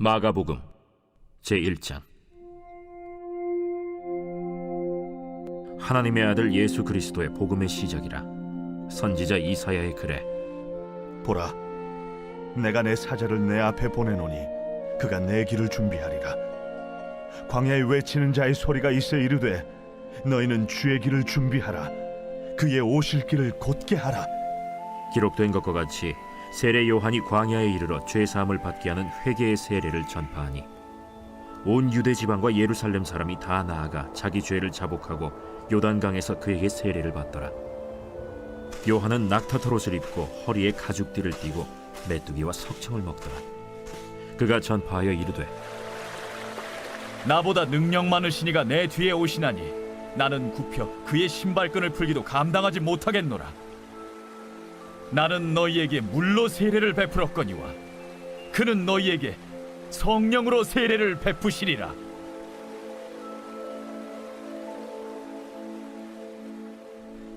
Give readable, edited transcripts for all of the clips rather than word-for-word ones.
마가복음 제1장. 하나님의 아들 예수 그리스도의 복음의 시작이라. 선지자 이사야의 글에 보라, 내가 내 사자를 내 앞에 보내노니 그가 내 길을 준비하리라. 광야에 외치는 자의 소리가 있어 이르되 너희는 주의 길을 준비하라. 그의 오실 길을 곧게 하라. 기록된 것과 같이 세례 요한이 광야에 이르러 죄 사함을 받게 하는 회개의 세례를 전파하니 온 유대 지방과 예루살렘 사람이 다 나아가 자기 죄를 자복하고 요단강에서 그에게 세례를 받더라. 요한은 낙타털 옷을 입고 허리에 가죽띠를 띠고 메뚜기와 석청을 먹더라. 그가 전파하여 이르되 나보다 능력 많으신 이가 내 뒤에 오시나니 나는 굽혀 그의 신발끈을 풀기도 감당하지 못하겠노라. 나는 너희에게 물로 세례를 베풀었거니와 그는 너희에게 성령으로 세례를 베푸시리라.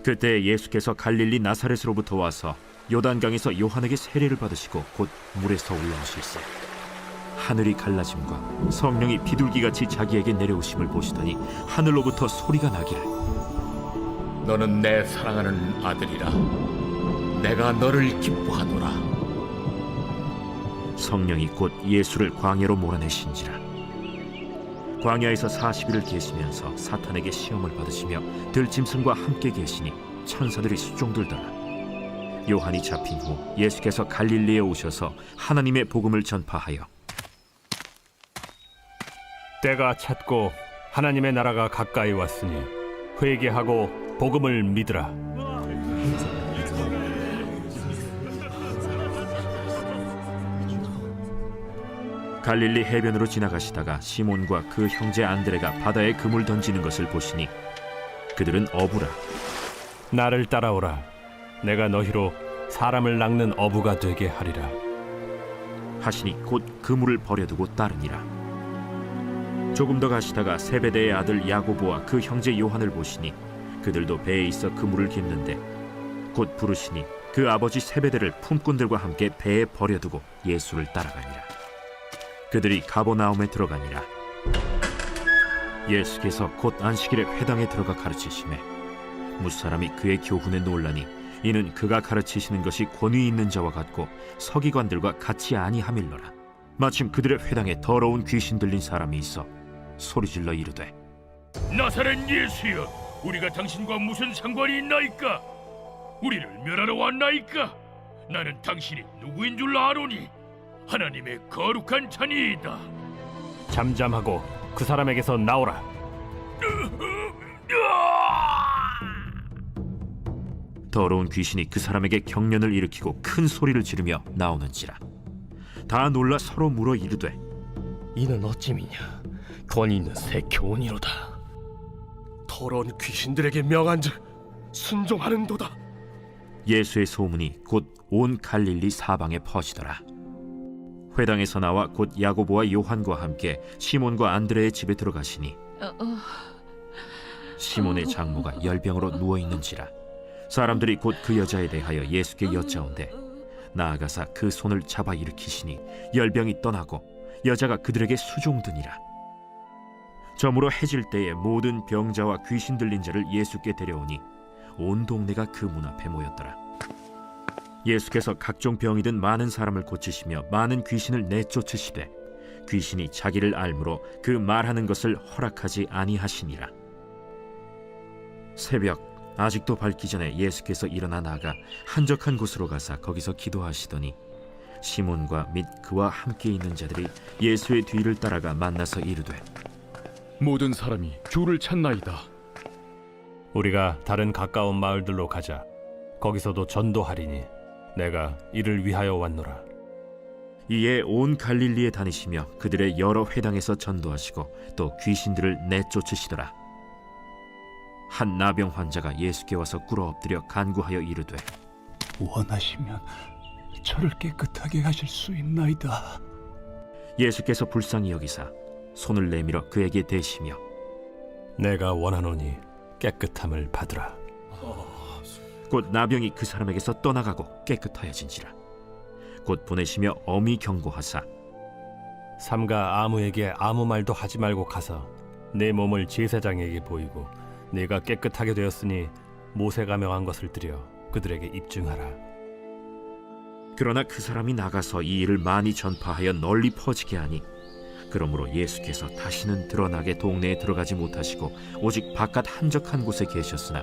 그때 예수께서 갈릴리 나사렛으로부터 와서 요단강에서 요한에게 세례를 받으시고 곧 물에서 올라오실세. 하늘이 갈라짐과 성령이 비둘기같이 자기에게 내려오심을 보시더니 하늘로부터 소리가 나기를 너는 내 사랑하는 아들이라. 내가 너를 기뻐하노라. 성령이 곧 예수를 광야로 몰아내신지라. 광야에서 40일을 계시면서 사탄에게 시험을 받으시며 들짐승과 함께 계시니 천사들이 수종들더라. 요한이 잡힌 후 예수께서 갈릴리에 오셔서 하나님의 복음을 전파하여 때가 찼고 하나님의 나라가 가까이 왔으니 회개하고 복음을 믿으라. 갈릴리 해변으로 지나가시다가 시몬과 그 형제 안드레가 바다에 그물 던지는 것을 보시니 그들은 어부라. 나를 따라오라. 내가 너희로 사람을 낚는 어부가 되게 하리라. 하시니 곧 그물을 버려두고 따르니라. 조금 더 가시다가 세베대의 아들 야고보와 그 형제 요한을 보시니 그들도 배에 있어 그물을 깁는데 곧 부르시니 그 아버지 세베대를 품꾼들과 함께 배에 버려두고 예수를 따라가니라. 그들이 가버나움에 들어가니라. 예수께서 곧 안식일에 회당에 들어가 가르치시매 무사람이 그의 교훈에 놀라니 이는 그가 가르치시는 것이 권위 있는 자와 같고 서기관들과 같이 아니하밀러라. 마침 그들의 회당에 더러운 귀신 들린 사람이 있어 소리질러 이르되 나사렛 예수여, 우리가 당신과 무슨 상관이 있나이까? 우리를 멸하러 왔나이까? 나는 당신이 누구인 줄 아노니 하나님의 거룩한 자니이다. 잠잠하고 그 사람에게서 나오라. 더러운 귀신이 그 사람에게 경련을 일으키고 큰 소리를 지르며 나오는지라. 다 놀라 서로 물어 이르되 이는 어찌미냐? 권위 있는 새 교훈이로다. 더러운 귀신들에게 명한즉 순종하는도다. 예수의 소문이 곧 온 갈릴리 사방에 퍼지더라. 회당에서 나와 곧 야고보와 요한과 함께 시몬과 안드레의 집에 들어가시니 시몬의 장모가 열병으로 누워있는지라. 사람들이 곧 그 여자에 대하여 예수께 여짜온대 나아가사 그 손을 잡아 일으키시니 열병이 떠나고 여자가 그들에게 수종드니라. 저물어 해질 때에 모든 병자와 귀신 들린 자를 예수께 데려오니 온 동네가 그 문 앞에 모였더라. 예수께서 각종 병이 든 많은 사람을 고치시며 많은 귀신을 내쫓으시되 귀신이 자기를 알므로 그 말하는 것을 허락하지 아니하시니라. 새벽 아직도 밝기 전에 예수께서 일어나 나가 한적한 곳으로 가사 거기서 기도하시더니 시몬과 및 그와 함께 있는 자들이 예수의 뒤를 따라가 만나서 이르되 모든 사람이 주를 찾나이다. 우리가 다른 가까운 마을들로 가자. 거기서도 전도하리니 내가 이를 위하여 왔노라. 이에 온 갈릴리에 다니시며 그들의 여러 회당에서 전도하시고 또 귀신들을 내쫓으시더라. 한 나병 환자가 예수께 와서 꿇어 엎드려 간구하여 이르되 원하시면 저를 깨끗하게 하실 수 있나이다. 예수께서 불쌍히 여기사 손을 내밀어 그에게 대시며 내가 원하노니 깨끗함을 받으라. 곧 나병이 그 사람에게서 떠나가고 깨끗하여진지라. 곧 보내시며 엄히 경고하사 삼가 아무에게 아무 말도 하지 말고 가서 내 몸을 제사장에게 보이고 내가 깨끗하게 되었으니 모세가 명한 것을 드려 그들에게 입증하라. 그러나 그 사람이 나가서 이 일을 많이 전파하여 널리 퍼지게 하니 그러므로 예수께서 다시는 드러나게 동네에 들어가지 못하시고 오직 바깥 한적한 곳에 계셨으나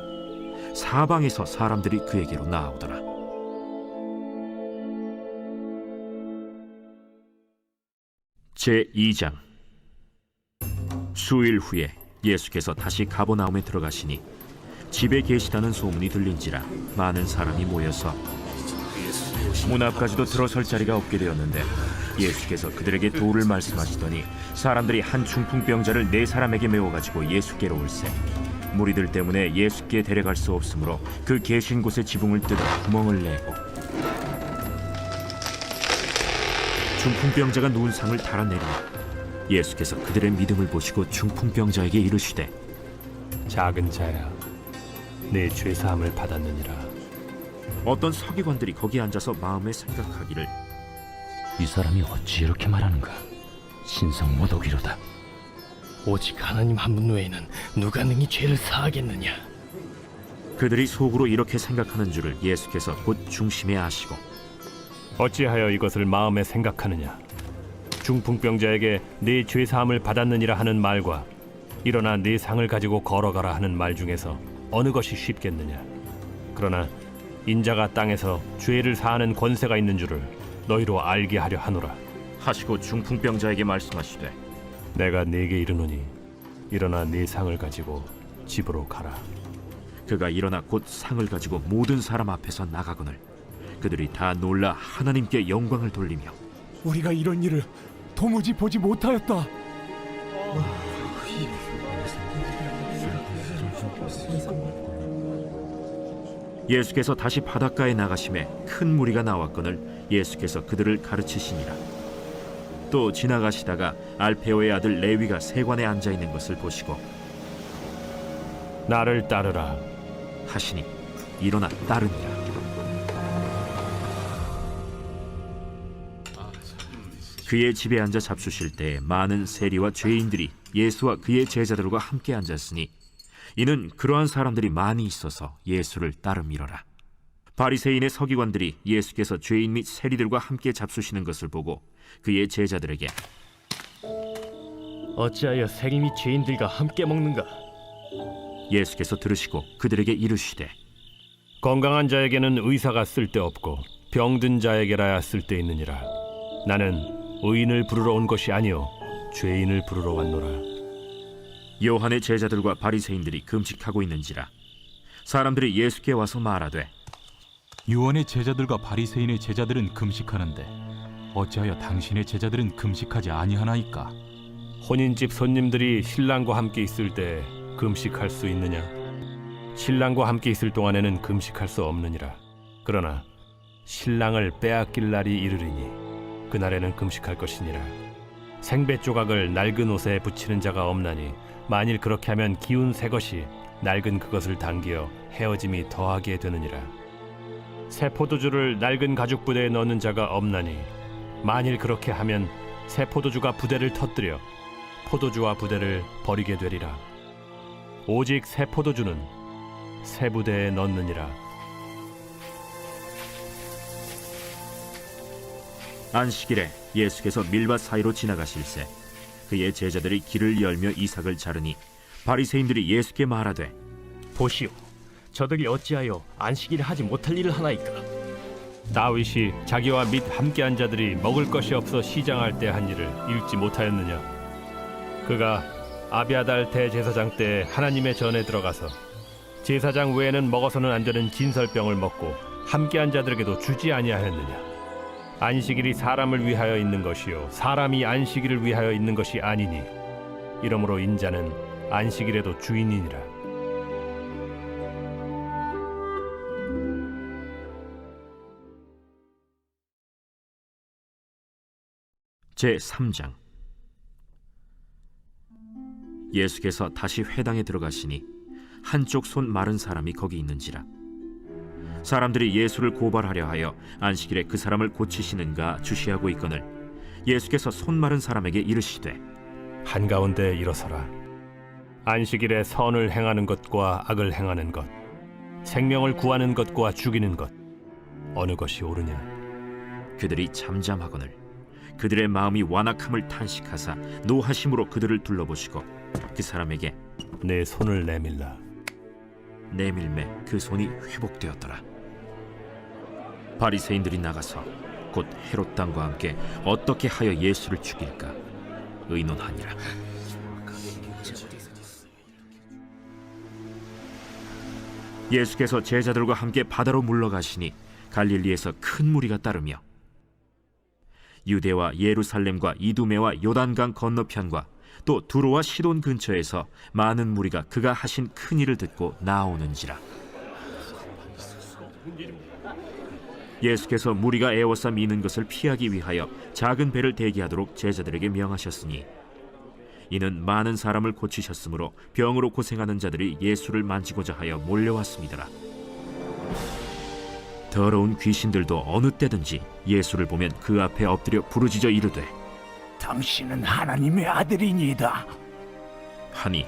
사방에서 사람들이 그에게로 나아오더라. 제2장. 수일 후에 예수께서 다시 가버나움에 들어가시니 집에 계시다는 소문이 들린지라 많은 사람이 모여서 문 앞까지도 들어설 자리가 없게 되었는데 예수께서 그들에게 도를 말씀하시더니 사람들이 한 중풍병자를 4사람에게 메워가지고 예수께로 올세 무리들 때문에 예수께 데려갈 수 없으므로 그 계신 곳에 지붕을 뜯어 구멍을 내고 중풍병자가 누운 상을 달아내리니 예수께서 그들의 믿음을 보시고 중풍병자에게 이르시되 작은 자야, 내 죄사함을 받았느니라. 어떤 서기관들이 거기 앉아서 마음에 생각하기를 이 사람이 어찌 이렇게 말하는가? 신성 모독이로다. 오직 하나님 한 분 외에는 누가 능히 죄를 사하겠느냐? 그들이 속으로 이렇게 생각하는 줄을 예수께서 곧 중심에 아시고 어찌하여 이것을 마음에 생각하느냐? 중풍병자에게 네 죄사함을 받았느니라 하는 말과 일어나 네 상을 가지고 걸어가라 하는 말 중에서 어느 것이 쉽겠느냐? 그러나 인자가 땅에서 죄를 사하는 권세가 있는 줄을 너희로 알게 하려 하노라. 하시고 중풍병자에게 말씀하시되 내가 네게 이르노니 일어나 네 상을 가지고 집으로 가라. 그가 일어나 곧 상을 가지고 모든 사람 앞에서 나가거늘 그들이 다 놀라 하나님께 영광을 돌리며 우리가 이런 일을 도무지 보지 못하였다. 예수께서 다시 바닷가에 나가심에 큰 무리가 나왔거늘 예수께서 그들을 가르치시니라. 또 지나가시다가 알페오의 아들 레위가 세관에 앉아 있는 것을 보시고 나를 따르라 하시니 일어나 따르니라. 그의 집에 앉아 잡수실 때 많은 세리와 죄인들이 예수와 그의 제자들과 함께 앉았으니 이는 그러한 사람들이 많이 있어서 예수를 따름이러라. 바리새인의 서기관들이 예수께서 죄인 및 세리들과 함께 잡수시는 것을 보고 그의 제자들에게 어찌하여 세리 및 죄인들과 함께 먹는가? 예수께서 들으시고 그들에게 이르시되 건강한 자에게는 의사가 쓸데없고 병든 자에게라야 쓸데있느니라. 나는 의인을 부르러 온 것이 아니요 죄인을 부르러 왔노라. 요한의 제자들과 바리새인들이 금식하고 있는지라 사람들이 예수께 와서 말하되 요한의 제자들과 바리새인의 제자들은 금식하는데 어찌하여 당신의 제자들은 금식하지 아니하나이까? 혼인집 손님들이 신랑과 함께 있을 때 금식할 수 있느냐? 신랑과 함께 있을 동안에는 금식할 수 없느니라. 그러나 신랑을 빼앗길 날이 이르리니 그날에는 금식할 것이니라. 생배 조각을 낡은 옷에 붙이는 자가 없나니 만일 그렇게 하면 기운 새 것이 낡은 그것을 당겨 헤어짐이 더하게 되느니라. 새 포도주를 낡은 가죽 부대에 넣는 자가 없나니 만일 그렇게 하면 새 포도주가 부대를 터뜨려 포도주와 부대를 버리게 되리라. 오직 새 포도주는 새 부대에 넣느니라. 안식일에 예수께서 밀밭 사이로 지나가실새 그의 제자들이 길을 열며 이삭을 자르니 바리새인들이 예수께 말하되 보시오, 저들이 어찌하여 안식일에 하지 못할 일을 하나이까? 다윗이 자기와 및 함께한 자들이 먹을 것이 없어 시장할 때 한 일을 읽지 못하였느냐? 그가 아비아달 대제사장 때 하나님의 전에 들어가서 제사장 외에는 먹어서는 안 되는 진설병을 먹고 함께한 자들에게도 주지 아니하였느냐? 안식일이 사람을 위하여 있는 것이요 사람이 안식일을 위하여 있는 것이 아니니 이러므로 인자는 안식일에도 주인이니라. 제3장. 예수께서 다시 회당에 들어가시니 한쪽 손 마른 사람이 거기 있는지라. 사람들이 예수를 고발하려 하여 안식일에 그 사람을 고치시는가 주시하고 있거늘 예수께서 손 마른 사람에게 이르시되 한가운데 일어서라. 안식일에 선을 행하는 것과 악을 행하는 것, 생명을 구하는 것과 죽이는 것, 어느 것이 옳으냐? 그들이 잠잠하거늘 그들의 마음이 완악함을 탄식하사 노하심으로 그들을 둘러보시고 그 사람에게 내 손을 내밀라. 내밀매 그 손이 회복되었더라. 바리새인들이 나가서 곧 헤롯 당과 함께 어떻게 하여 예수를 죽일까 의논하니라. 예수께서 제자들과 함께 바다로 물러가시니 갈릴리에서 큰 무리가 따르며 유대와 예루살렘과 이두메와 요단강 건너편과 또 두로와 시돈 근처에서 많은 무리가 그가 하신 큰 일을 듣고 나오는지라. 예수께서 무리가 애워싸 미는 것을 피하기 위하여 작은 배를 대기하도록 제자들에게 명하셨으니 이는 많은 사람을 고치셨으므로 병으로 고생하는 자들이 예수를 만지고자 하여 몰려왔습니다. 더러운 귀신들도 어느 때든지 예수를 보면 그 앞에 엎드려 부르짖어 이르되 당신은 하나님의 아들이니이다. 하니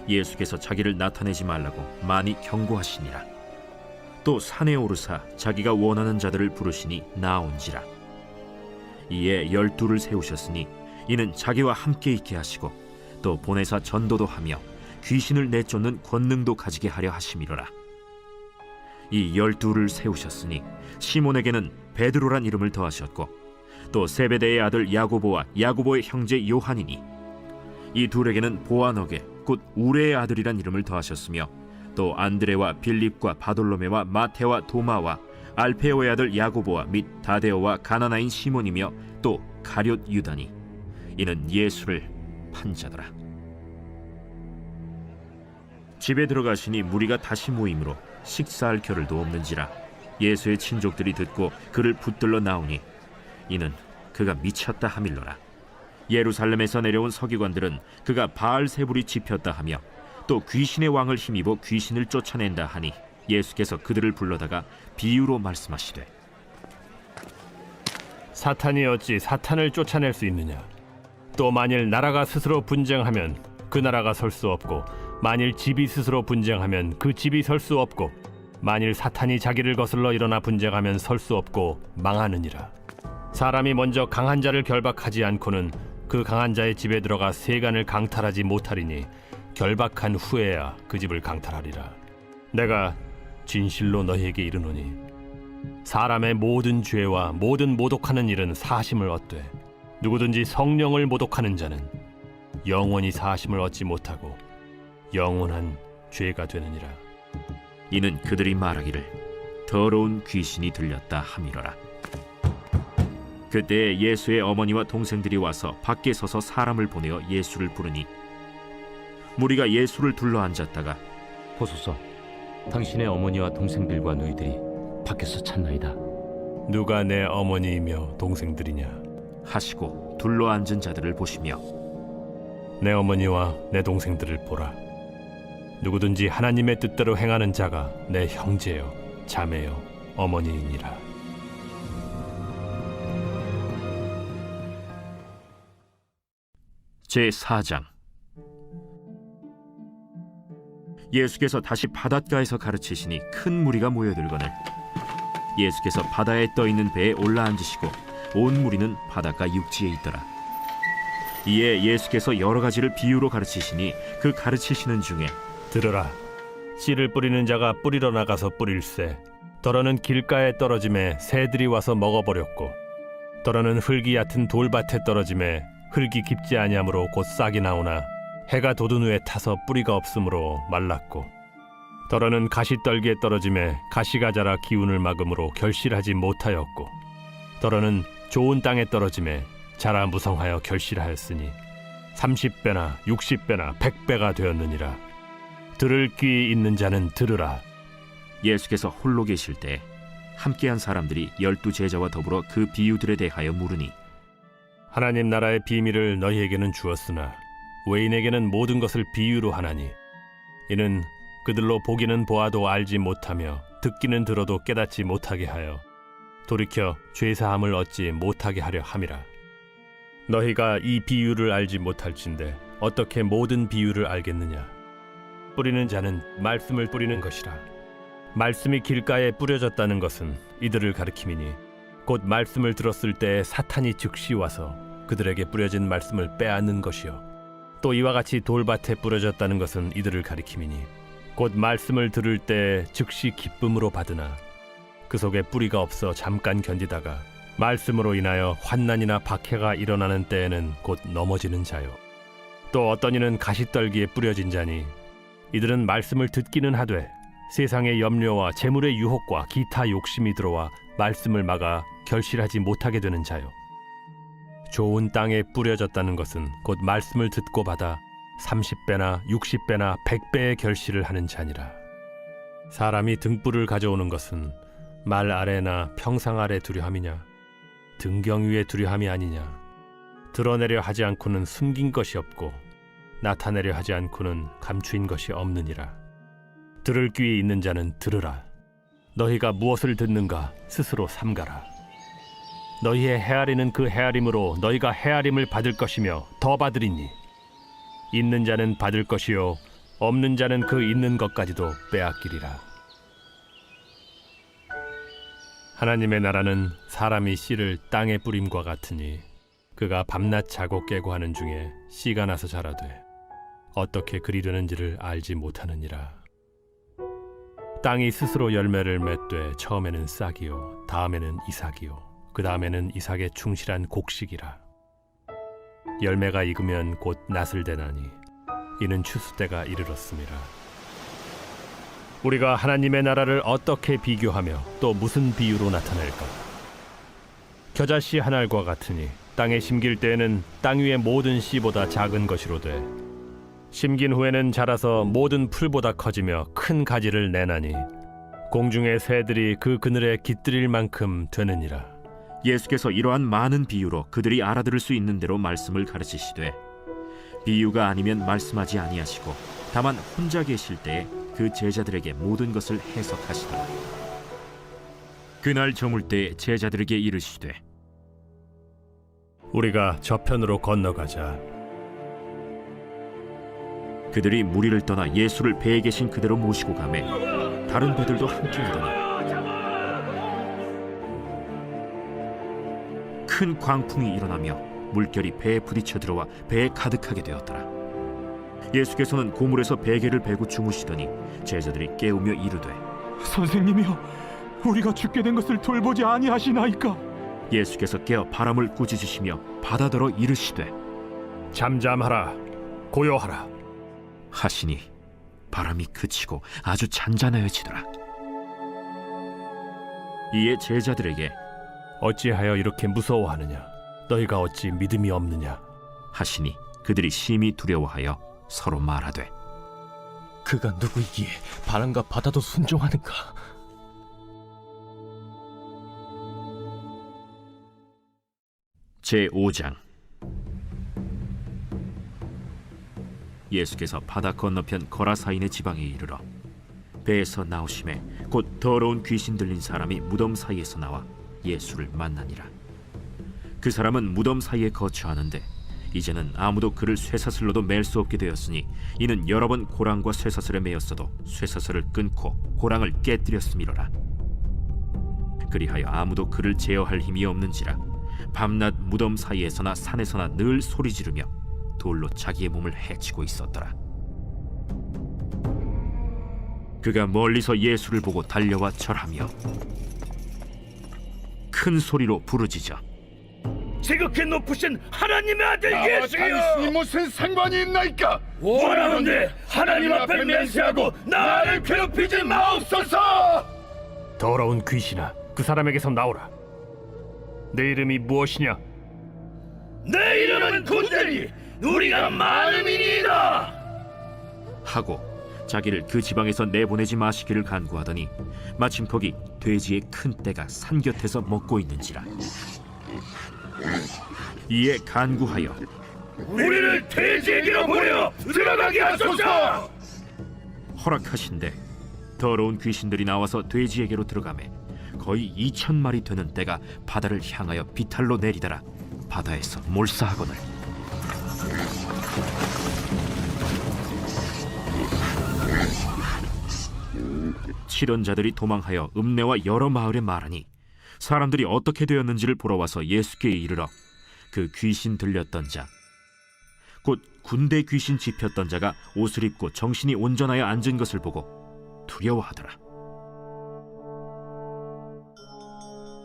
예수께서 자기를 나타내지 말라고 많이 경고하시니라. 또 산에 오르사 자기가 원하는 자들을 부르시니 나온지라. 이에 12를 세우셨으니 이는 자기와 함께 있게 하시고 또 보내사 전도도 하며 귀신을 내쫓는 권능도 가지게 하려 하심이로라. 이 12를 세우셨으니 시몬에게는 베드로란 이름을 더하셨고 또 세베대의 아들 야고보와 야고보의 형제 요한이니 이 둘에게는 보아너게 곧 우레의 아들이란 이름을 더하셨으며 또 안드레와 빌립과 바돌로메와 마테와 도마와 알페오의 아들 야고보와 및 다데오와 가나나인 시몬이며 또 가룟 유다니 이는 예수를 판 자더라. 집에 들어가시니 무리가 다시 모이므로 식사할 겨를도 없는지라. 예수의 친족들이 듣고 그를 붙들러 나오니 이는 그가 미쳤다 하밀러라. 예루살렘에서 내려온 서기관들은 그가 바알세불이 집혔다 하며 또 귀신의 왕을 힘입어 귀신을 쫓아낸다 하니 예수께서 그들을 불러다가 비유로 말씀하시되 사탄이 어찌 사탄을 쫓아낼 수 있느냐? 또 만일 나라가 스스로 분쟁하면 그 나라가 설 수 없고 만일 집이 스스로 분쟁하면 그 집이 설 수 없고 만일 사탄이 자기를 거슬러 일어나 분쟁하면 설 수 없고 망하느니라. 사람이 먼저 강한 자를 결박하지 않고는 그 강한 자의 집에 들어가 세간을 강탈하지 못하리니 결박한 후에야 그 집을 강탈하리라. 내가 진실로 너희에게 이르노니 사람의 모든 죄와 모든 모독하는 일은 사심을 얻되 누구든지 성령을 모독하는 자는 영원히 사심을 얻지 못하고 영원한 죄가 되느니라. 이는 그들이 말하기를 더러운 귀신이 들렸다 함이로라. 그때 예수의 어머니와 동생들이 와서 밖에 서서 사람을 보내어 예수를 부르니 무리가 예수를 둘러 앉았다가 보소서, 당신의 어머니와 동생들과 너희들이 밖에서 찾나이다. 누가 내 어머니이며 동생들이냐? 하시고 둘러 앉은 자들을 보시며 내 어머니와 내 동생들을 보라. 누구든지 하나님의 뜻대로 행하는 자가 내 형제요 자매요 어머니이니라. 제4장. 예수께서 다시 바닷가에서 가르치시니 큰 무리가 모여들거늘 예수께서 바다에 떠있는 배에 올라앉으시고 온 무리는 바닷가 육지에 있더라. 이에 예수께서 여러 가지를 비유로 가르치시니 그 가르치시는 중에 들으라. 씨를 뿌리는 자가 뿌리러 나가서 뿌릴새 더러는 길가에 떨어짐에 새들이 와서 먹어버렸고 더러는 흙이 얕은 돌밭에 떨어짐에 흙이 깊지 아니하므로 곧 싹이 나오나 해가 돋은 후에 타서 뿌리가 없으므로 말랐고 더러는 가시떨기에 떨어짐에 가시가 자라 기운을 막음으로 결실하지 못하였고 더러는 좋은 땅에 떨어짐에 자라 무성하여 결실하였으니 30배나 60배나 100배가 되었느니라. 들을 귀 있는 자는 들으라. 예수께서 홀로 계실 때 함께한 사람들이 12 제자와 더불어 그 비유들에 대하여 물으니 하나님 나라의 비밀을 너희에게는 주었으나 외인에게는 모든 것을 비유로 하나니 이는 그들로 보기는 보아도 알지 못하며 듣기는 들어도 깨닫지 못하게 하여 돌이켜 죄사함을 얻지 못하게 하려 함이라. 너희가 이 비유를 알지 못할진대 어떻게 모든 비유를 알겠느냐? 뿌리는 자는 말씀을 뿌리는 것이라. 말씀이 길가에 뿌려졌다는 것은 이들을 가리킴이니 곧 말씀을 들었을 때 사탄이 즉시 와서 그들에게 뿌려진 말씀을 빼앗는 것이요. 또 이와 같이 돌밭에 뿌려졌다는 것은 이들을 가리킴이니 곧 말씀을 들을 때 즉시 기쁨으로 받으나 그 속에 뿌리가 없어 잠깐 견디다가 말씀으로 인하여 환난이나 박해가 일어나는 때에는 곧 넘어지는 자요. 또 어떤 이는 가시떨기에 뿌려진 자니 이들은 말씀을 듣기는 하되 세상의 염려와 재물의 유혹과 기타 욕심이 들어와 말씀을 막아 결실하지 못하게 되는 자요. 좋은 땅에 뿌려졌다는 것은 곧 말씀을 듣고 받아 30배나 60배나 100배의 결실을 하는 자니라. 사람이 등불을 가져오는 것은 말 아래나 평상 아래 두려함이냐 등경 위에 두려함이 아니냐. 드러내려 하지 않고는 숨긴 것이 없고 나타내려 하지 않고는 감추인 것이 없느니라. 들을 귀에 있는 자는 들으라. 너희가 무엇을 듣는가 스스로 삼가라. 너희의 헤아리는 그 헤아림으로 너희가 헤아림을 받을 것이며 더 받으리니 있는 자는 받을 것이요 없는 자는 그 있는 것까지도 빼앗기리라. 하나님의 나라는 사람이 씨를 땅에 뿌림과 같으니 그가 밤낮 자고 깨고 하는 중에 씨가 나서 자라되 어떻게 그리 되는지를 알지 못하느니라. 땅이 스스로 열매를 맺되 처음에는 싹이요 다음에는 이삭이요 그 다음에는 이삭의 충실한 곡식이라. 열매가 익으면 곧 낫을 대나니 이는 추수 때가 이르렀음이라. 우리가 하나님의 나라를 어떻게 비교하며 또 무슨 비유로 나타낼까? 겨자씨 한 알과 같으니 땅에 심길 때에는 땅 위의 모든 씨보다 작은 것이로되 심긴 후에는 자라서 모든 풀보다 커지며 큰 가지를 내나니 공중의 새들이 그 그늘에 깃들일 만큼 되느니라. 예수께서 이러한 많은 비유로 그들이 알아들을 수 있는 대로 말씀을 가르치시되 비유가 아니면 말씀하지 아니하시고 다만 혼자 계실 때에 그 제자들에게 모든 것을 해석하시더라. 그날 저물 때에 제자들에게 이르시되 우리가 저편으로 건너가자. 그들이 무리를 떠나 예수를 배에 계신 그대로 모시고 가매 다른 배들도 함께 오더니 큰 광풍이 일어나며 물결이 배에 부딪혀 들어와 배에 가득하게 되었더라. 예수께서는 고물에서 베개를 베고 주무시더니 제자들이 깨우며 이르되 선생님이여, 우리가 죽게 된 것을 돌보지 아니하시나이까? 예수께서 깨어 바람을 꾸짖으시며 바다더러 이르시되 잠잠하라 고요하라 하시니 바람이 그치고 아주 잔잔하여지더라. 이에 제자들에게 어찌하여 이렇게 무서워하느냐? 너희가 어찌 믿음이 없느냐? 하시니 그들이 심히 두려워하여 서로 말하되 그가 누구이기에 바람과 바다도 순종하는가? 제5장 예수께서 바다 건너편 거라사인의 지방에 이르러 배에서 나오심에 곧 더러운 귀신 들린 사람이 무덤 사이에서 나와 예수를 만나니라. 그 사람은 무덤 사이에 거처하는데 이제는 아무도 그를 쇠사슬로도 맬 수 없게 되었으니 이는 여러 번 고랑과 쇠사슬에 매였어도 쇠사슬을 끊고 고랑을 깨뜨렸음이로라. 그리하여 아무도 그를 제어할 힘이 없는지라 밤낮 무덤 사이에서나 산에서나 늘 소리 지르며 돌로 자기의 몸을 해치고 있었더라. 그가 멀리서 예수를 보고 달려와 절하며 큰 소리로 부르짖어 지극히 높으신 하나님의 아들 예수여, 당신이 무슨 상관이 있나이까? 원하는데 하나님 앞에 맹세하고 나를 괴롭히지 마옵소서. 더러운 귀신아, 그 사람에게서 나오라. 내 이름이 무엇이냐? 내 이름은 군대니 우리가 많음이니이다 하고 자기를 그 지방에서 내보내지 마시기를 간구하더니 마침 거기 돼지의 큰 떼가 산 곁에서 먹고 있는지라. 이에 간구하여 우리를 돼지에게로 보내어 들어가게 하소서. 허락하신대 더러운 귀신들이 나와서 돼지에게로 들어가매 거의 2,000마리 되는 떼가 바다를 향하여 비탈로 내리더라. 바다에서 몰사하거늘 칠언자들이 도망하여 읍내와 여러 마을에 말하니 사람들이 어떻게 되었는지를 보러 와서 예수께 이르러 그 귀신 들렸던 자 곧 군대 귀신 집혔던 자가 옷을 입고 정신이 온전하여 앉은 것을 보고 두려워하더라.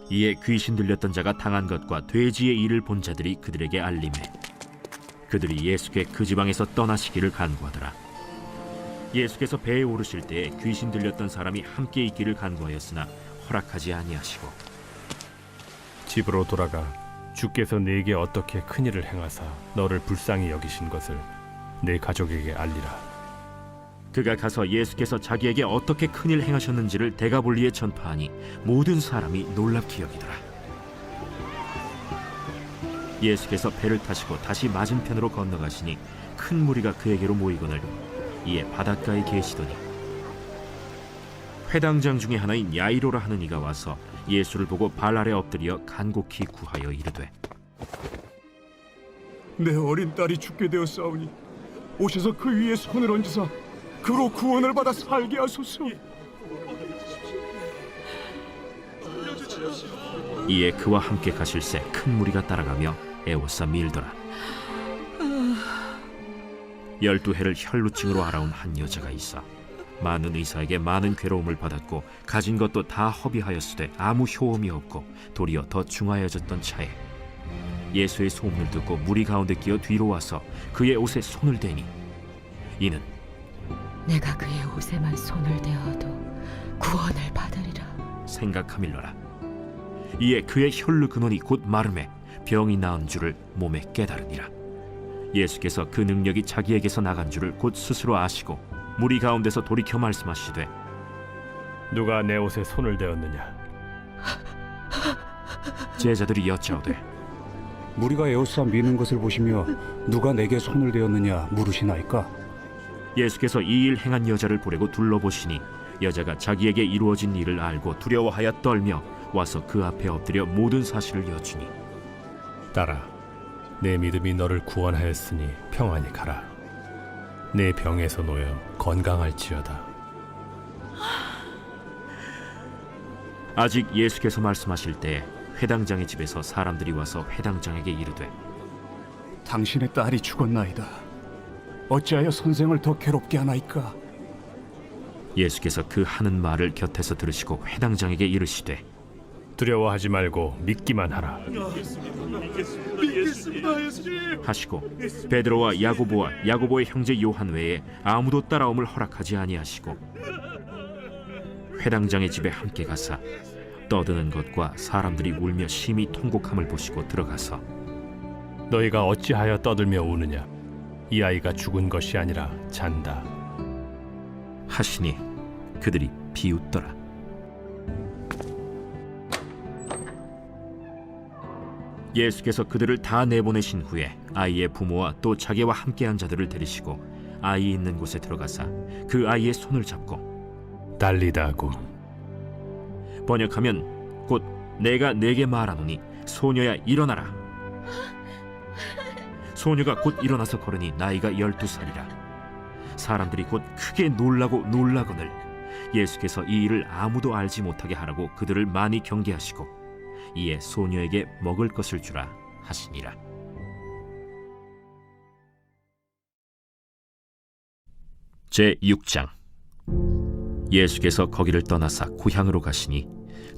이에 귀신 들렸던 자가 당한 것과 돼지의 일을 본 자들이 그들에게 알림해 그들이 예수께 그 지방에서 떠나시기를 간구하더라. 예수께서 배에 오르실 때에 귀신 들렸던 사람이 함께 있기를 간구하였으나 허락하지 아니하시고 집으로 돌아가 주께서 네게 어떻게 큰 일을 행하사 너를 불쌍히 여기신 것을 네 가족에게 알리라. 그가 가서 예수께서 자기에게 어떻게 큰 일 행하셨는지를 데가볼리에 전파하니 모든 사람이 놀랍게 여기더라. 예수께서 배를 타시고 다시 맞은편으로 건너가시니 큰 무리가 그에게로 모이거늘 이에 바닷가에 계시더니 회당장 중에 하나인 야이로라 하는 이가 와서 예수를 보고 발 아래 엎드려 간곡히 구하여 이르되 내 어린 딸이 죽게 되었사오니 오셔서 그 위에 손을 얹으사 그로 구원을 받아 살게 하소서. 이에 그와 함께 가실새 큰 무리가 따라가며 애워싸 밀더라. 12해를 혈루증으로 앓아온 한 여자가 있어 많은 의사에게 많은 괴로움을 받았고 가진 것도 다 허비하였으되 아무 효험이 없고 도리어 더 중하여졌던 차에 예수의 소문을 듣고 무리 가운데 끼어 뒤로 와서 그의 옷에 손을 대니 이는 내가 그의 옷에만 손을 대어도 구원을 받으리라 생각하밀러라. 이에 그의 혈루 근원이 곧 마름에 병이 나은 줄을 몸에 깨달으니라. 예수께서 그 능력이 자기에게서 나간 줄을 곧 스스로 아시고 무리 가운데서 돌이켜 말씀하시되 누가 내 옷에 손을 대었느냐? 제자들이 여짜오되 무리가 에워싸 미는 것을 보시며 누가 내게 손을 대었느냐 물으시나이까? 예수께서 이 일 행한 여자를 보려고 둘러보시니 여자가 자기에게 이루어진 일을 알고 두려워하여 떨며 와서 그 앞에 엎드려 모든 사실을 여쭈니 딸아, 내 믿음이 너를 구원하였으니 평안히 가라. 내 병에서 놓여 건강할지어다. 아직 예수께서 말씀하실 때에 회당장의 집에서 사람들이 와서 회당장에게 이르되 당신의 딸이 죽었나이다. 어찌하여 선생을 더 괴롭게 하나이까? 예수께서 그 하는 말을 곁에서 들으시고 회당장에게 이르시되 두려워하지 말고 믿기만 하라. 하시고 베드로와 야고보와 야고보의 형제 요한 외에 아무도 따라옴을 허락하지 아니하시고 회당장의 집에 함께 가사 떠드는 것과 사람들이 울며 심히 통곡함을 보시고 들어가서 너희가 어찌하여 떠들며 우느냐? 이 아이가 죽은 것이 아니라 잔다. 하시니 그들이 비웃더라. 예수께서 그들을 다 내보내신 후에 아이의 부모와 또 자기와 함께한 자들을 데리시고 아이 있는 곳에 들어가사 그 아이의 손을 잡고 달리다구 번역하면 곧 내가 네게 말하노니 소녀야 일어나라. 소녀가 곧 일어나서 걸으니 나이가 12살이라. 사람들이 곧 크게 놀라고 놀라거늘 예수께서 이 일을 아무도 알지 못하게 하라고 그들을 많이 경계하시고 이에 소녀에게 먹을 것을 주라 하시니라. 제6장. 예수께서 거기를 떠나사 고향으로 가시니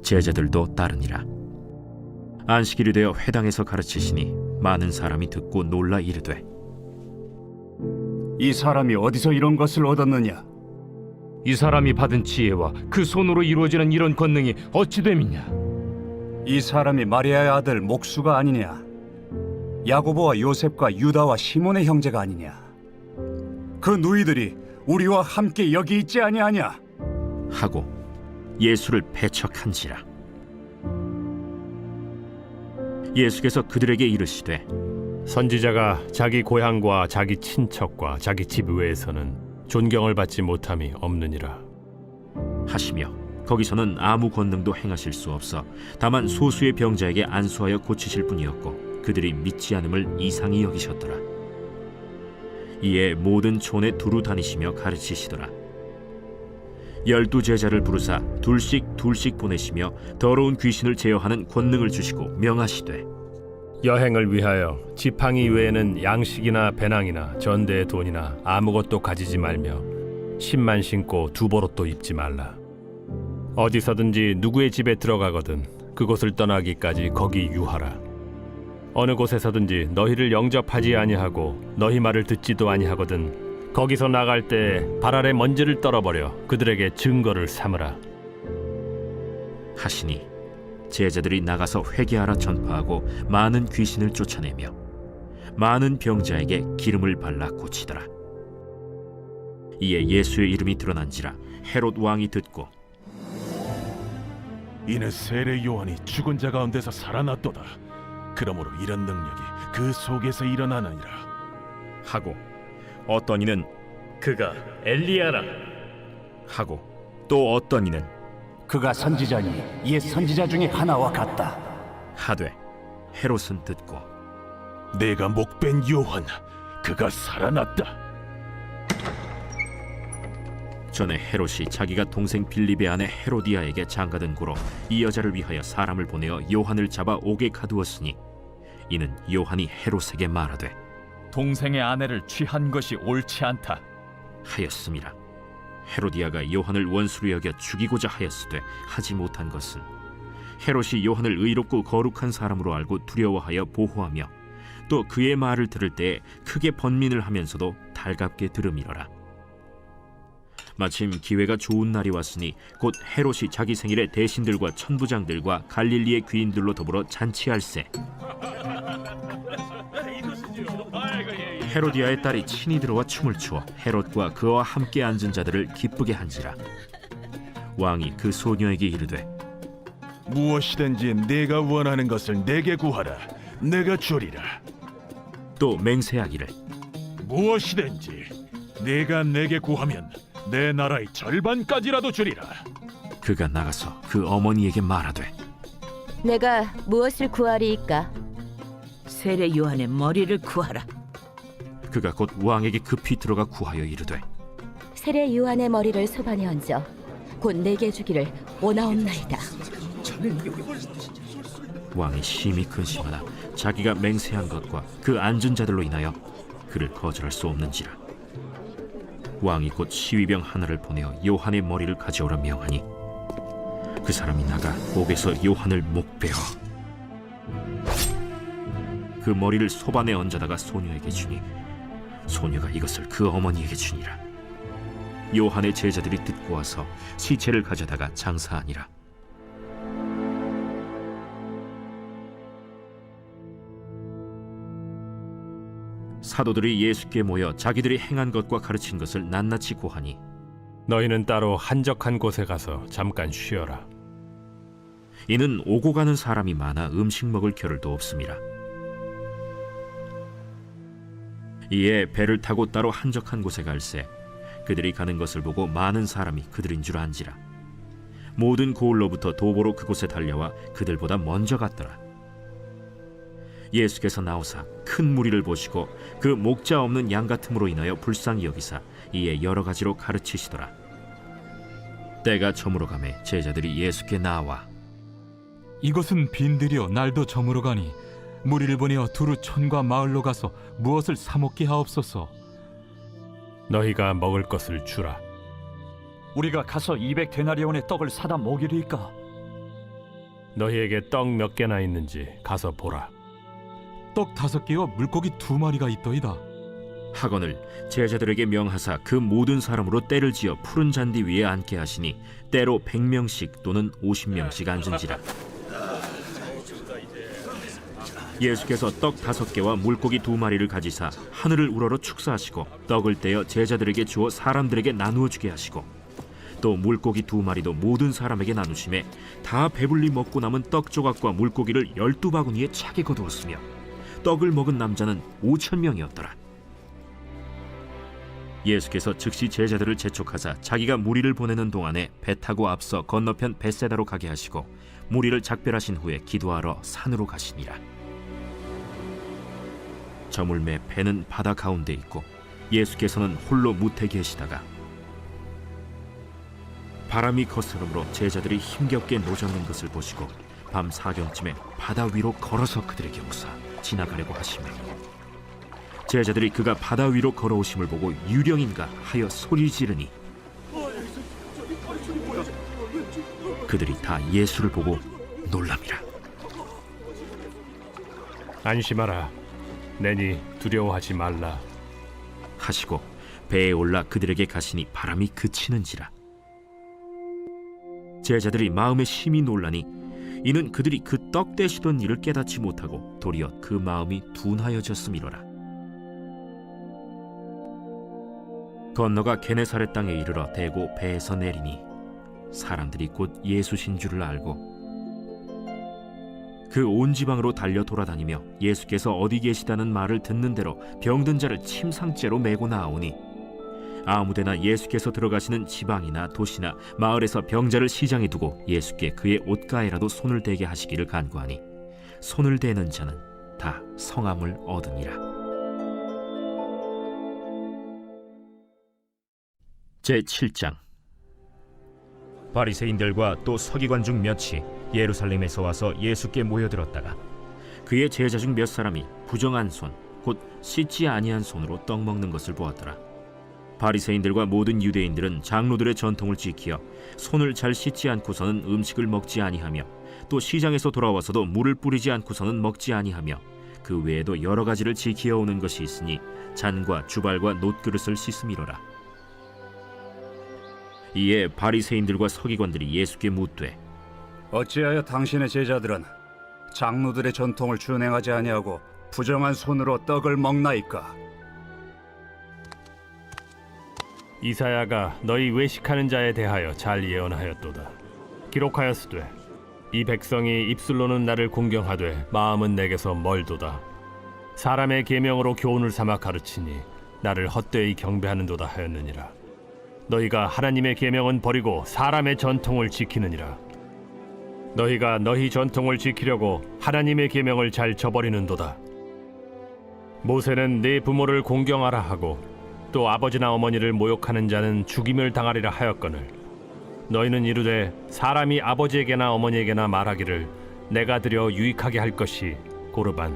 제자들도 따르니라. 안식일이 되어 회당에서 가르치시니 많은 사람이 듣고 놀라 이르되 이 사람이 어디서 이런 것을 얻었느냐? 이 사람이 받은 지혜와 그 손으로 이루어지는 이런 권능이 어찌 됨이냐? 이 사람이 마리아의 아들 목수가 아니냐? 야고보와 요셉과 유다와 시몬의 형제가 아니냐? 그 누이들이 우리와 함께 여기 있지 아니하냐? 하고 예수를 배척한지라. 예수께서 그들에게 이르시되 선지자가 자기 고향과 자기 친척과 자기 집 외에서는 존경을 받지 못함이 없느니라 하시며 거기서는 아무 권능도 행하실 수 없어 다만 소수의 병자에게 안수하여 고치실 뿐이었고 그들이 믿지 않음을 이상히 여기셨더라. 이에 모든 촌에 두루 다니시며 가르치시더라. 12 제자를 부르사 둘씩 보내시며 더러운 귀신을 제어하는 권능을 주시고 명하시되 여행을 위하여 지팡이 외에는 양식이나 배낭이나 전대의 돈이나 아무것도 가지지 말며 신만 신고 두보롯도 입지 말라. 어디서든지 누구의 집에 들어가거든 그곳을 떠나기까지 거기 유하라. 어느 곳에서든지 너희를 영접하지 아니하고 너희 말을 듣지도 아니하거든 거기서 나갈 때 발 아래 먼지를 떨어버려 그들에게 증거를 삼으라. 하시니 제자들이 나가서 회개하라 전파하고 많은 귀신을 쫓아내며 많은 병자에게 기름을 발라 고치더라. 이에 예수의 이름이 드러난지라 헤롯 왕이 듣고 이는 세례 요한이 죽은 자 가운데서 살아났도다. 그러므로 이런 능력이 그 속에서 일어나느니라 하고 어떤 이는 그가 엘리야라 하고 또 어떤 이는 그가 선지자니 옛 선지자 중에 하나와 같다. 하되 헤롯은 듣고 내가 목벤 요한 그가 살아났다. 전에 헤롯이 자기가 동생 빌립의 아내 헤로디아에게 장가든 고로 이 여자를 위하여 사람을 보내어 요한을 잡아 옥에 가두었으니 이는 요한이 헤롯에게 말하되 동생의 아내를 취한 것이 옳지 않다 하였음이라. 헤로디아가 요한을 원수로 여겨 죽이고자 하였으되 하지 못한 것은 헤롯이 요한을 의롭고 거룩한 사람으로 알고 두려워하여 보호하며 또 그의 말을 들을 때에 크게 번민을 하면서도 달갑게 들음이러라. 마침 기회가 좋은 날이 왔으니 곧 헤롯이 자기 생일에 대신들과 천부장들과 갈릴리의 귀인들로 더불어 잔치할세. 헤로디아의 딸이 친히 들어와 춤을 추어 헤롯과 그와 함께 앉은 자들을 기쁘게 한지라. 왕이 그 소녀에게 이르되 무엇이든지 네가 원하는 것을 내게 구하라. 내가 주리라. 또 맹세하기를 무엇이든지 네가 내게 구하면 내 나라의 절반까지라도 주리라. 그가 나가서 그 어머니에게 말하되 내가 무엇을 구하리이까? 세례 요한의 머리를 구하라. 그가 곧 왕에게 급히 들어가 구하여 이르되 세례 요한의 머리를 소반에 얹어 곧 내게 주기를 원하옵나이다. 왕이 심히 근심하나 자기가 맹세한 것과 그 앉은 자들로 인하여 그를 거절할 수 없는지라. 왕이 곧 시위병 하나를 보내어 요한의 머리를 가져오라 명하니 그 사람이 나가 옥에서 요한을 목베어 그 머리를 소반에 얹어다가 소녀에게 주니 소녀가 이것을 그 어머니에게 주니라. 요한의 제자들이 듣고 와서 시체를 가져다가 장사하니라. 사도들이 예수께 모여 자기들이 행한 것과 가르친 것을 낱낱이 고하니 너희는 따로 한적한 곳에 가서 잠깐 쉬어라. 이는 오고 가는 사람이 많아 음식 먹을 겨를도 없음이라. 이에 배를 타고 따로 한적한 곳에 갈새 그들이 가는 것을 보고 많은 사람이 그들인 줄 안지라. 모든 고을로부터 도보로 그곳에 달려와 그들보다 먼저 갔더라. 예수께서 나오사 큰 무리를 보시고 그 목자 없는 양 같음으로 인하여 불쌍히 여기사 이에 여러 가지로 가르치시더라. 때가 저물어 가매 제자들이 예수께 나와 이것은 빈들이여 날도 저물어 가니 무리를 보내어 두루 촌과 마을로 가서 무엇을 사 먹게 하옵소서. 너희가 먹을 것을 주라. 우리가 가서 200데나리온의 떡을 사다 먹이리까? 너희에게 떡 몇 개나 있는지 가서 보라. 떡 5개와 물고기 2마리가 있더이다. 하거늘 제자들에게 명하사 그 모든 사람으로 때를 지어 푸른 잔디 위에 앉게 하시니 때로 100명씩 또는 50명씩 앉은지라. 예수께서 떡 5개와 물고기 2마리를 가지사 하늘을 우러러 축사하시고 떡을 떼어 제자들에게 주어 사람들에게 나누어 주게 하시고 또 물고기 2마리도 모든 사람에게 나누심에 다 배불리 먹고 남은 떡 조각과 물고기를 12바구니에 차게 거두었으며 떡을 먹은 남자는 5,000명이었더라. 예수께서 즉시 제자들을 재촉하사 자기가 무리를 보내는 동안에 배 타고 앞서 건너편 벳세다로 가게 하시고 무리를 작별하신 후에 기도하러 산으로 가시니라. 저물매 배는 바다 가운데 있고 예수께서는 홀로 무태 계시다가 바람이 거스름으로 제자들이 힘겹게 노젓는 것을 보시고 밤 사경쯤에 바다 위로 걸어서 그들에게 오사 지나가려고 하시며 제자들이 그가 바다 위로 걸어오심을 보고 유령인가 하여 소리 지르니 그들이 다 예수를 보고 놀랍니다. 안심하라. 내니 두려워하지 말라. 하시고 배에 올라 그들에게 가시니 바람이 그치는지라. 제자들이 마음에 심히 놀라니 이는 그들이 그 떡 떼시던 일을 깨닫지 못하고 도리어 그 마음이 둔하여졌음이로라. 건너가 게네사렛 땅에 이르러 대고 배에서 내리니 사람들이 곧 예수신 줄을 알고 그 온 지방으로 달려 돌아다니며 예수께서 어디 계시다는 말을 듣는 대로 병든 자를 침상째로 메고 나오니 아무데나 예수께서 들어가시는 지방이나 도시나 마을에서 병자를 시장에 두고 예수께 그의 옷가에라도 손을 대게 하시기를 간구하니 손을 대는 자는 다 성함을 얻으니라. 제7장. 바리새인들과 또 서기관 중 몇이 예루살렘에서 와서 예수께 모여들었다가 그의 제자 중 몇 사람이 부정한 손, 곧 씻지 아니한 손으로 떡 먹는 것을 보았더라. 바리새인들과 모든 유대인들은 장로들의 전통을 지키어 손을 잘 씻지 않고서는 음식을 먹지 아니하며 또 시장에서 돌아와서도 물을 뿌리지 않고서는 먹지 아니하며 그 외에도 여러 가지를 지키어 오는 것이 있으니 잔과 주발과 놋그릇을 씻음이로라. 이에 바리새인들과 서기관들이 예수께 묻되 어찌하여 당신의 제자들은 장로들의 전통을 준행하지 아니하고 부정한 손으로 떡을 먹나이까? 이사야가 너희 외식하는 자에 대하여 잘 예언하였도다. 기록하였으되 이 백성이 입술로는 나를 공경하되 마음은 내게서 멀도다. 사람의 계명으로 교훈을 삼아 가르치니 나를 헛되이 경배하는도다 하였느니라. 너희가 하나님의 계명은 버리고 사람의 전통을 지키느니라. 너희가 너희 전통을 지키려고 하나님의 계명을 잘 저버리는도다. 모세는 네 부모를 공경하라 하고 또 아버지나 어머니를 모욕하는 자는 죽임을 당하리라 하였거늘 너희는 이르되 사람이 아버지에게나 어머니에게나 말하기를 내가 드려 유익하게 할 것이 고르반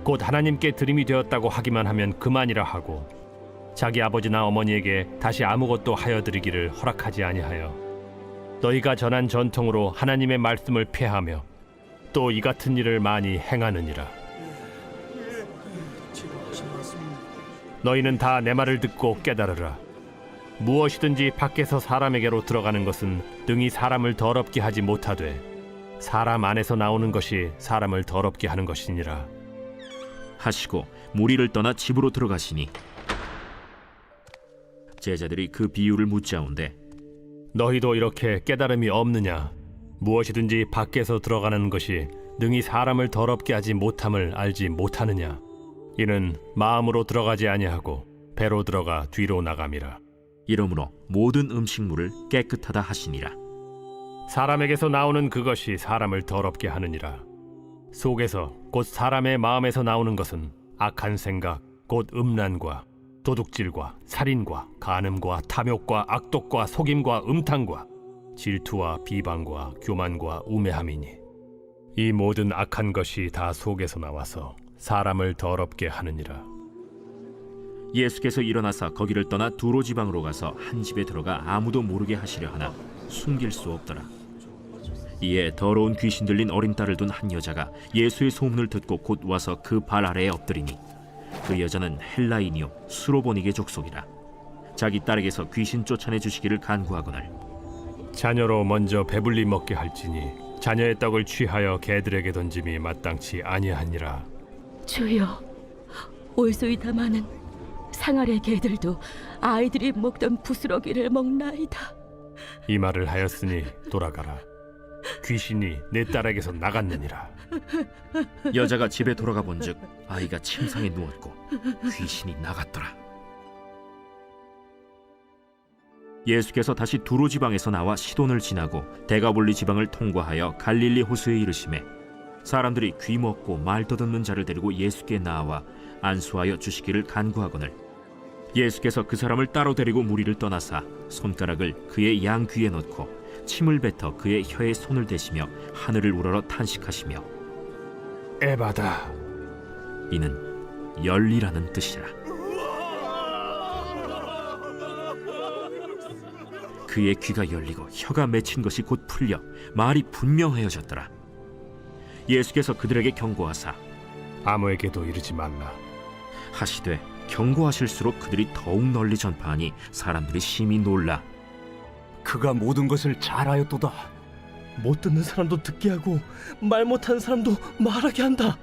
곧 하나님께 드림이 되었다고 하기만 하면 그만이라 하고 자기 아버지나 어머니에게 다시 아무것도 하여 드리기를 허락하지 아니하여 너희가 전한 전통으로 하나님의 말씀을 폐하며 또 이 같은 일을 많이 행하느니라. 너희는 다 내 말을 듣고 깨달으라. 무엇이든지 밖에서 사람에게로 들어가는 것은 능히 사람을 더럽게 하지 못하되 사람 안에서 나오는 것이 사람을 더럽게 하는 것이니라. 하시고 무리를 떠나 집으로 들어가시니 제자들이 그 비유를 묻자온데 너희도 이렇게 깨달음이 없느냐? 무엇이든지 밖에서 들어가는 것이 능히 사람을 더럽게 하지 못함을 알지 못하느냐? 이는 마음으로 들어가지 아니하고 배로 들어가 뒤로 나감이라. 이러므로 모든 음식물을 깨끗하다 하시니라. 사람에게서 나오는 그것이 사람을 더럽게 하느니라. 속에서 곧 사람의 마음에서 나오는 것은 악한 생각 곧 음란과 도둑질과 살인과 간음과 탐욕과 악독과 속임과 음탕과 질투와 비방과 교만과 우매함이니 이 모든 악한 것이 다 속에서 나와서 사람을 더럽게 하느니라. 예수께서 일어나사 거기를 떠나 두로 지방으로 가서 한 집에 들어가 아무도 모르게 하시려 하나 숨길 수 없더라. 이에 더러운 귀신 들린 어린 딸을 둔 한 여자가 예수의 소문을 듣고 곧 와서 그 발 아래에 엎드리니 그 여자는 헬라인이요 수로보니게 족속이라. 자기 딸에게서 귀신 쫓아내 주시기를 간구하거늘 자녀로 먼저 배불리 먹게 할지니 자녀의 떡을 취하여 개들에게 던짐이 마땅치 아니하니라. 주여, 올소이다 마는 상아래 개들도 아이들이 먹던 부스러기를 먹나이다. 이 말을 하였으니 돌아가라. 귀신이 내 딸에게서 나갔느니라. 여자가 집에 돌아가 본즉 아이가 침상에 누웠고 귀신이 나갔더라. 예수께서 다시 두로 지방에서 나와 시돈을 지나고 데가볼리 지방을 통과하여 갈릴리 호수에 이르시매 사람들이 귀 먹고 말 더듬는 자를 데리고 예수께 나와 안수하여 주시기를 간구하거늘 예수께서 그 사람을 따로 데리고 무리를 떠나사 손가락을 그의 양 귀에 넣고 침을 뱉어 그의 혀에 손을 대시며 하늘을 우러러 탄식하시며 에바다. 이는 열리라는 뜻이라. 그의 귀가 열리고 혀가 맺힌 것이 곧 풀려 말이 분명하여졌더라. 예수께서 그들에게 경고하사 아무에게도 이르지 말라. 하시되 경고하실수록 그들이 더욱 널리 전파하니 사람들이 심히 놀라 그가 모든 것을 잘하였도다. 못 듣는 사람도 듣게 하고 말 못하는 사람도 말하게 한다.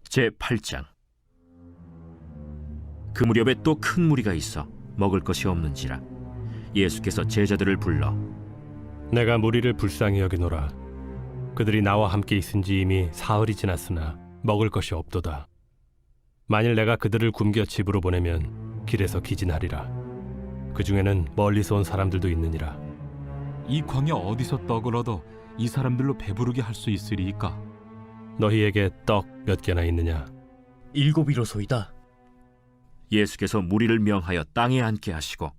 제8장. 그 무렵에 또 큰 무리가 있어 먹을 것이 없는지라 예수께서 제자들을 불러 내가 무리를 불쌍히 여기노라. 그들이 나와 함께 있은지 이미 사흘이 지났으나 먹을 것이 없도다. 만일 내가 그들을 굶겨 집으로 보내면 길에서 기진하리라. 그 중에는 멀리서 온 사람들도 있느니라. 이 광야 어디서 떡을 얻어 이 사람들로 배부르게 할 수 있으리이까? 너희에게 떡 몇 개나 있느냐? 7이로소이다. 예수께서 무리를 명하여 땅에 앉게 하시고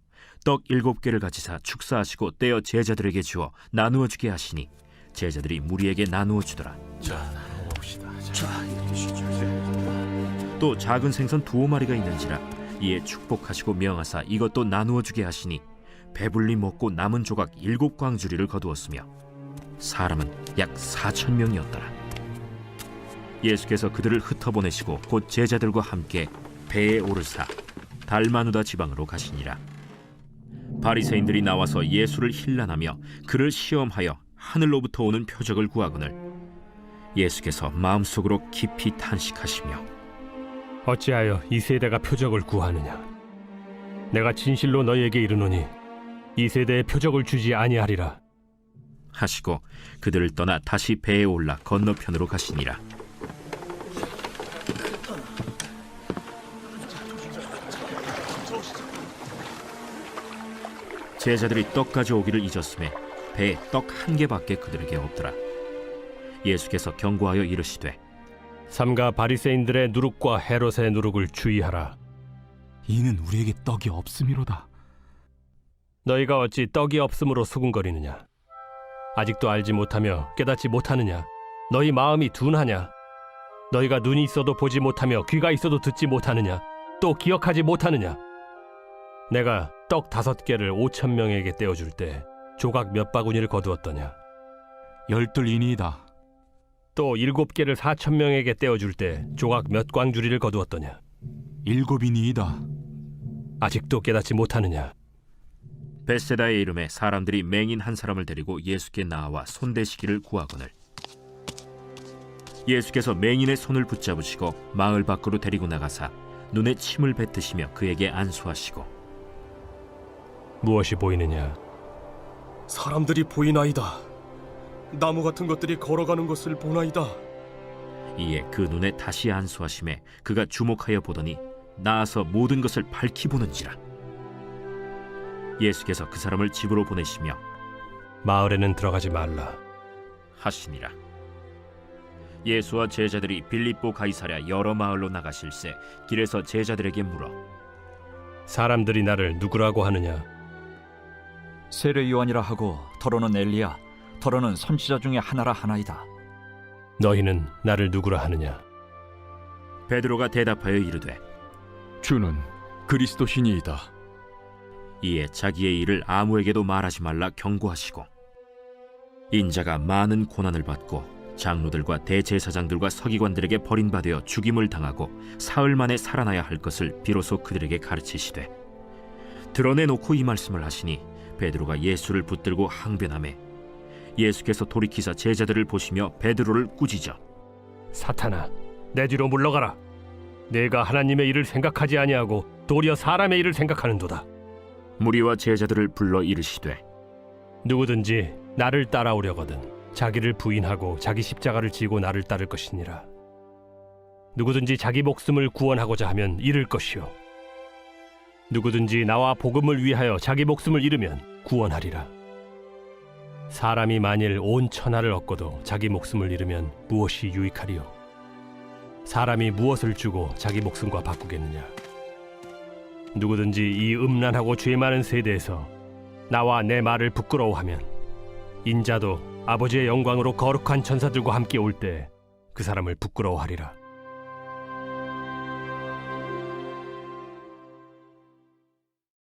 떡 7개를 가지사 축사하시고 떼어 제자들에게 주어 나누어 주게 하시니 제자들이 무리에게 나누어 주더라. 또 작은 생선 2마리가 있는지라 이에 축복하시고 명하사 이것도 나누어 주게 하시니 배불리 먹고 남은 조각 7광주리를 거두었으며 사람은 약 4,000명이었더라. 예수께서 그들을 흩어보내시고 곧 제자들과 함께 배에 오르사 달마누다 지방으로 가시니라. 바리새인들이 나와서 예수를 힐난하며 그를 시험하여 하늘로부터 오는 표적을 구하거늘 예수께서 마음속으로 깊이 탄식하시며 어찌하여 이 세대가 표적을 구하느냐? 내가 진실로 너희에게 이르노니 이 세대에 표적을 주지 아니하리라. 하시고 그들을 떠나 다시 배에 올라 건너편으로 가시니라. 제자들이 떡 가져오기를 잊었음에 배에 떡 1개밖에 그들에게 없더라. 예수께서 경고하여 이르시되 삼가 바리새인들의 누룩과 헤롯의 누룩을 주의하라. 이는 우리에게 떡이 없음이로다. 너희가 어찌 떡이 없음으로 수군거리느냐? 아직도 알지 못하며 깨닫지 못하느냐? 너희 마음이 둔하냐? 너희가 눈이 있어도 보지 못하며 귀가 있어도 듣지 못하느냐? 또 기억하지 못하느냐? 내가 떡 5개를 5,000명에게 떼어줄 때 조각 몇 바구니를 거두었더냐? 12이니이다. 또 7개를 4,000명에게 떼어줄 때 조각 몇 광주리를 거두었더냐? 7이니이다. 아직도 깨닫지 못하느냐? 벳세다의 이름에 사람들이 맹인 한 사람을 데리고 예수께 나와 손대시기를 구하거늘 예수께서 맹인의 손을 붙잡으시고 마을 밖으로 데리고 나가사 눈에 침을 뱉으시며 그에게 안수하시고 무엇이 보이느냐? 사람들이 보이나이다. 나무 같은 것들이 걸어가는 것을 보나이다. 이에 그 눈에 다시 안수하심에 그가 주목하여 보더니 나아서 모든 것을 밝히 보는지라. 예수께서 그 사람을 집으로 보내시며 마을에는 들어가지 말라 하시니라. 예수와 제자들이 빌립보 가이사랴 여러 마을로 나가실새 길에서 제자들에게 물어 사람들이 나를 누구라고 하느냐? 세례 요한이라 하고 더러는 엘리야, 더러는 선지자 중에 하나라 하나이다. 너희는 나를 누구라 하느냐? 베드로가 대답하여 이르되 주는 그리스도시니이다. 이에 자기의 일을 아무에게도 말하지 말라 경고하시고 인자가 많은 고난을 받고 장로들과 대제사장들과 서기관들에게 버림받아 죽임을 당하고 사흘 만에 살아나야 할 것을 비로소 그들에게 가르치시되 드러내놓고 이 말씀을 하시니 베드로가 예수를 붙들고 항변하매 예수께서 돌이키사 제자들을 보시며 베드로를 꾸짖어 사탄아, 내 뒤로 물러가라. 내가 하나님의 일을 생각하지 아니하고 도리어 사람의 일을 생각하는도다. 무리와 제자들을 불러 이르시되 누구든지 나를 따라오려거든 자기를 부인하고 자기 십자가를 지고 나를 따를 것이니라. 누구든지 자기 목숨을 구원하고자 하면 잃을 것이요 누구든지 나와 복음을 위하여 자기 목숨을 잃으면 구원하리라. 사람이 만일 온 천하를 얻고도 자기 목숨을 잃으면 무엇이 유익하리요? 사람이 무엇을 주고 자기 목숨과 바꾸겠느냐? 누구든지 이 음란하고 죄 많은 세대에서 나와 내 말을 부끄러워하면 인자도 아버지의 영광으로 거룩한 천사들과 함께 올 때 그 사람을 부끄러워하리라.